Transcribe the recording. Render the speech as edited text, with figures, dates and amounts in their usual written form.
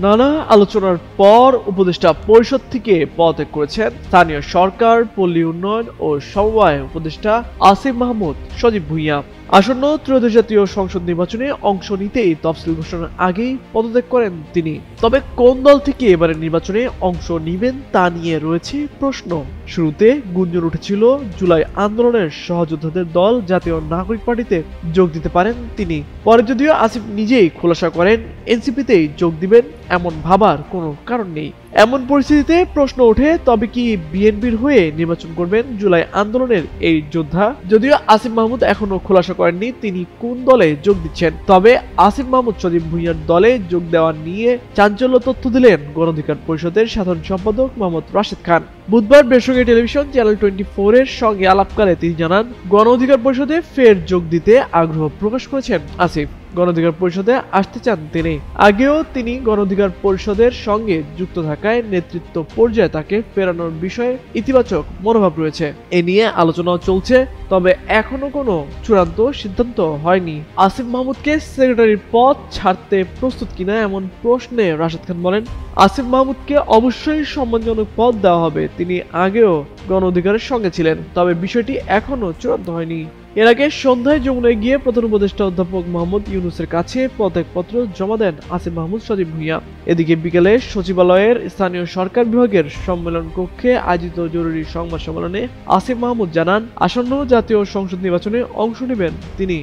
নানা আলোচনার পর উপদেষ্টা পরিষদ থেকে পদত্যাগ করেছেন স্থানীয় সরকার, পল্লী উন্নয়ন ও সমবায় উপদেষ্টা আসিফ মাহমুদ সজীব ভুঁইয়া। আসন্ন ত্রয়োদশ জাতীয় সংসদ নির্বাচনে অংশ নিতেই তফসিল ঘোষণার আগেই পদত্যাগ করেন তিনি। তবে কোন দল থেকে এবারের নির্বাচনে অংশ নেবেন তা নিয়ে রয়েছে প্রশ্ন। শুরুতে গুঞ্জন উঠেছিল জুলাই আন্দোলনের সহযোদ্ধাদের দল জাতীয় নাগরিক পার্টিতে যোগ দিতে পারেন তিনি। পরে যদিও আসিফ নিজেই খোলাসা করেন এনসিপিতেই যোগ দিবেন, এমন ভাবার কোনো কারণ নেই। এমন পরিস্থিতিতে প্রশ্ন ওঠে, তবে কি বিএনপির হয়ে নির্বাচন করবেন জুলাই আন্দোলনের এই যোদ্ধা? যদিও আসিফ মাহমুদ এখনো খোলাসা করেননি তিনি কোন দলে যোগ দিচ্ছেন। তবে আসিফ মাহমুদ সজীব ভুঁইয়ার দলে যোগ দেওয়া নিয়ে চাঞ্চল্য তথ্য দিলেন গণ অধিকার পরিষদের সাধারণ সম্পাদক মোহাম্মদ রাশেদ খান। বুধবার বেসরকারি টেলিভিশন চ্যানেল 24 এর সঙ্গে আলাপকালে তিনি জানান, গণ অধিকার পরিষদে ফের যোগ দিতে আগ্রহ প্রকাশ করেছেন আসিফ। গণ অধিকার পরিষদে আসতে চান তিনি। আগেও তিনি গণ অধিকার পরিষদের সঙ্গে যুক্ত থাকায় নেতৃত্ব পর্যায়ে তাকে ফেরানোর বিষয়ে ইতিবাচক মনোভাব রয়েছে। এ নিয়ে আলোচনাও চলছে, তবে এখনো কোনো চূড়ান্ত সিদ্ধান্ত হয়নি। আসিফ মাহমুদকে সেক্রেটারির পদ ছাড়তে প্রস্তুত কিনা এমন প্রশ্নে রাশেদ খান বলেন, আসিফ মাহমুদকে অবশ্যই সম্মানজনক পদ দেওয়া হবে। তিনি আগেও গণ অধিকারের সঙ্গে ছিলেন, তবে বিষয়টি এখনো চূড়ান্ত হয়নি। এর আগে সন্ধ্যায় যমুনায় গিয়ে প্রধান উপদেষ্টা অধ্যাপক মোহাম্মদ ইউনূসের কাছে পদত্যাগপত্র জমা দেন আসিফ মাহমুদ সজীব ভুঁইয়া। এদিকে বিকেলে সচিবালয়ের স্থানীয় সরকার বিভাগের সম্মেলন কক্ষে আয়োজিত জরুরি সংবাদ সম্মেলনে আসিফ মাহমুদ জানান, আসন্ন জাতীয় সংসদ নির্বাচনে অংশ নেবেন তিনি।